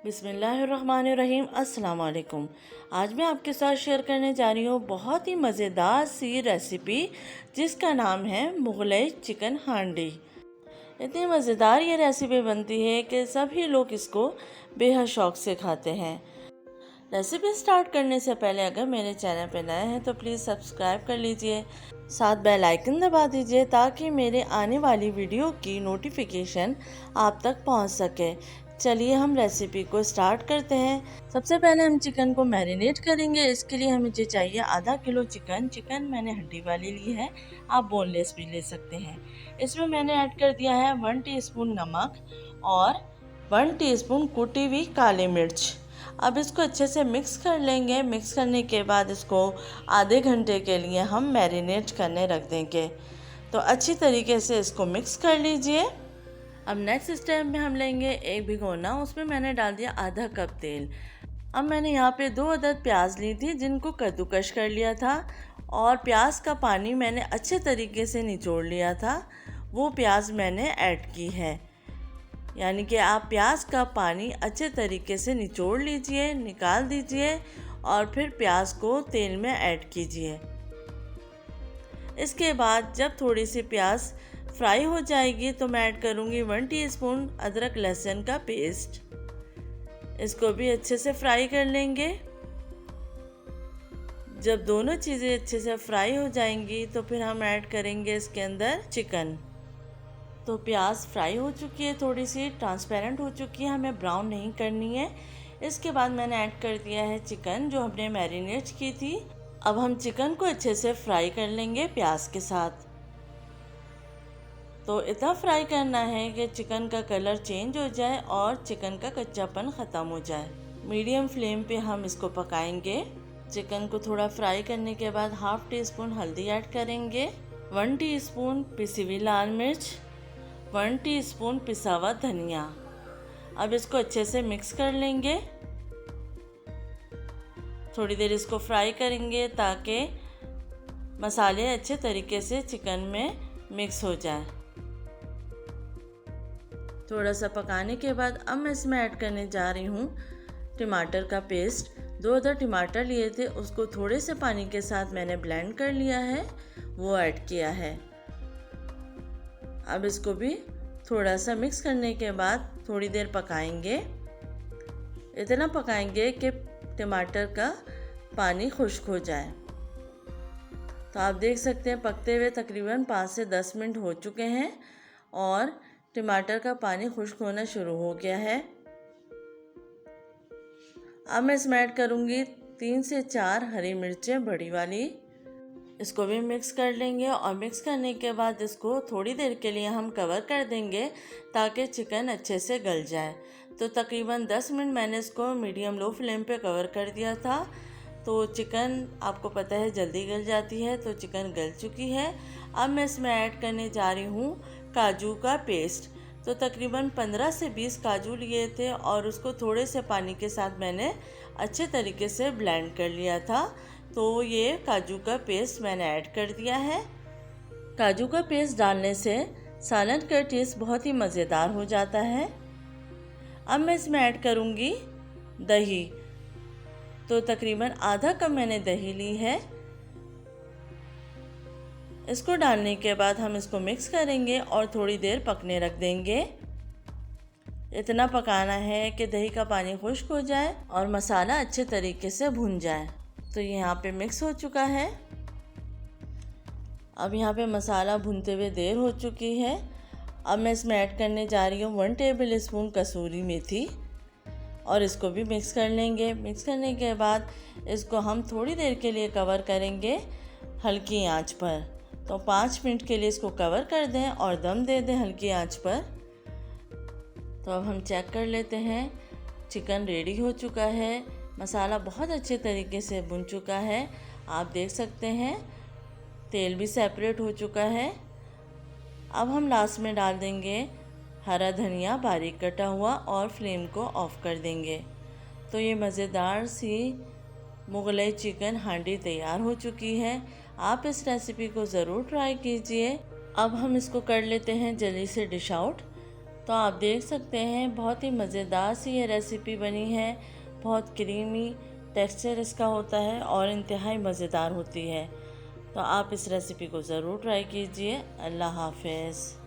बिस्मिल्लाहिर्रहमानिर्रहीम। अस्सलाम वालेकुम। आज मैं आपके साथ शेयर करने जा रही हूँ बहुत ही मज़ेदार सी रेसिपी जिसका नाम है मुगलई चिकन हांडी। इतनी मज़ेदार ये रेसिपी बनती है कि सभी लोग इसको बेहद शौक़ से खाते हैं। रेसिपी स्टार्ट करने से पहले अगर मेरे चैनल पर नए हैं तो प्लीज़ सब्सक्राइब कर लीजिए, साथ बेल आइकन दबा दीजिए ताकि मेरे आने वाली वीडियो की नोटिफिकेशन आप तक पहुंच सके। चलिए हम रेसिपी को स्टार्ट करते हैं। सबसे पहले हम चिकन को मैरिनेट करेंगे। इसके लिए हमें चाहिए आधा किलो चिकन मैंने हड्डी वाली ली है, आप बोनलेस भी ले सकते हैं। इसमें मैंने ऐड कर दिया है 1 टीस्पून नमक और 1 टीस्पून कुटी हुई काली मिर्च। अब इसको अच्छे से मिक्स कर लेंगे। मिक्स करने के बाद इसको आधे घंटे के लिए हम मैरिनेट करने रख देंगे। तो अच्छी तरीके से इसको मिक्स कर लीजिए। अब नेक्स्ट स्टेप में हम लेंगे एक भिगोना, उसमें मैंने डाल दिया आधा कप तेल। अब मैंने यहाँ पे 2 अदद प्याज ली थी जिनको कद्दूकश कर लिया था और प्याज का पानी मैंने अच्छे तरीके से निचोड़ लिया था, वो प्याज मैंने ऐड की है। यानी कि आप प्याज का पानी अच्छे तरीके से निचोड़ लीजिए, निकाल दीजिए और फिर प्याज को तेल में ऐड कीजिए। इसके बाद जब थोड़ी सी प्याज फ्राई हो जाएगी तो मैं ऐड करूँगी 1 टीस्पून अदरक लहसुन का पेस्ट। इसको भी अच्छे से फ्राई कर लेंगे। जब दोनों चीज़ें अच्छे से फ्राई हो जाएंगी तो फिर हम ऐड करेंगे इसके अंदर चिकन। तो प्याज फ्राई हो चुकी है, थोड़ी सी ट्रांसपेरेंट हो चुकी है, हमें ब्राउन नहीं करनी है। इसके बाद मैंने ऐड कर दिया है चिकन जो हमने मैरिनेट की थी। अब हम चिकन को अच्छे से फ्राई कर लेंगे प्याज के साथ। तो इतना फ्राई करना है कि चिकन का कलर चेंज हो जाए और चिकन का कच्चापन ख़त्म हो जाए। मीडियम फ्लेम पे हम इसको पकाएंगे। चिकन को थोड़ा फ्राई करने के बाद हाफ़ टीस्पून हल्दी ऐड करेंगे, 1 टीस्पून पिसी हुई लाल मिर्च, 1 टीस्पून पिसा हुआ धनिया। अब इसको अच्छे से मिक्स कर लेंगे। थोड़ी देर इसको फ्राई करेंगे ताकि मसाले अच्छे तरीके से चिकन में मिक्स हो जाए। थोड़ा सा पकाने के बाद अब मैं इसमें ऐड करने जा रही हूँ टमाटर का पेस्ट। 2 अदर टमाटर लिए थे, उसको थोड़े से पानी के साथ मैंने ब्लेंड कर लिया है, वो ऐड किया है। अब इसको भी थोड़ा सा मिक्स करने के बाद थोड़ी देर पकाएंगे। इतना पकाएंगे कि टमाटर का पानी खुश्क हो जाए। तो आप देख सकते हैं पकते हुए तकरीबन 5 से 10 मिनट हो चुके हैं और टमाटर का पानी खुश्क होना शुरू हो गया है। अब मैं इसमें ऐड करूँगी 3 से 4 हरी मिर्चें बड़ी वाली। इसको भी मिक्स कर लेंगे और मिक्स करने के बाद इसको थोड़ी देर के लिए हम कवर कर देंगे ताकि चिकन अच्छे से गल जाए। तो तकरीबन 10 मिनट मैंने इसको मीडियम लो फ्लेम पे कवर कर दिया था। तो चिकन आपको पता है जल्दी गल जाती है, तो चिकन गल चुकी है। अब मैं इसमें ऐड करने जा रही हूँ काजू का पेस्ट। तो तकरीबन 15 से 20 काजू लिए थे और उसको थोड़े से पानी के साथ मैंने अच्छे तरीके से ब्लेंड कर लिया था। तो ये काजू का पेस्ट मैंने ऐड कर दिया है। काजू का पेस्ट डालने से सालन का टेस्ट बहुत ही मज़ेदार हो जाता है। अब मैं इसमें ऐड करूँगी दही। तो तकरीबन आधा कप मैंने दही ली है। इसको डालने के बाद हम इसको मिक्स करेंगे और थोड़ी देर पकने रख देंगे। इतना पकाना है कि दही का पानी खुश्क हो जाए और मसाला अच्छे तरीके से भुन जाए। तो यहाँ पे मिक्स हो चुका है। अब यहाँ पे मसाला भुनते हुए देर हो चुकी है। अब मैं इसमें ऐड करने जा रही हूँ 1 टेबल स्पून कसूरी मेथी और इसको भी मिक्स कर लेंगे। मिक्स करने के बाद इसको हम थोड़ी देर के लिए कवर करेंगे हल्की आंच पर। तो 5 मिनट के लिए इसको कवर कर दें और दम दे दें हल्की आंच पर। तो अब हम चेक कर लेते हैं, चिकन रेडी हो चुका है। मसाला बहुत अच्छे तरीके से भुन चुका है, आप देख सकते हैं तेल भी सेपरेट हो चुका है। अब हम लास्ट में डाल देंगे हरा धनिया बारीक कटा हुआ और फ्लेम को ऑफ कर देंगे। तो ये मज़ेदार सी मुगलई चिकन हांडी तैयार हो चुकी है। आप इस रेसिपी को ज़रूर ट्राई कीजिए। अब हम इसको कर लेते हैं जल्दी से डिश आउट। तो आप देख सकते हैं बहुत ही मज़ेदार सी ये रेसिपी बनी है। बहुत क्रीमी टेक्सचर इसका होता है और इंतहाई मज़ेदार होती है। तो आप इस रेसिपी को ज़रूर ट्राई कीजिए। अल्लाह हाफ़िज़।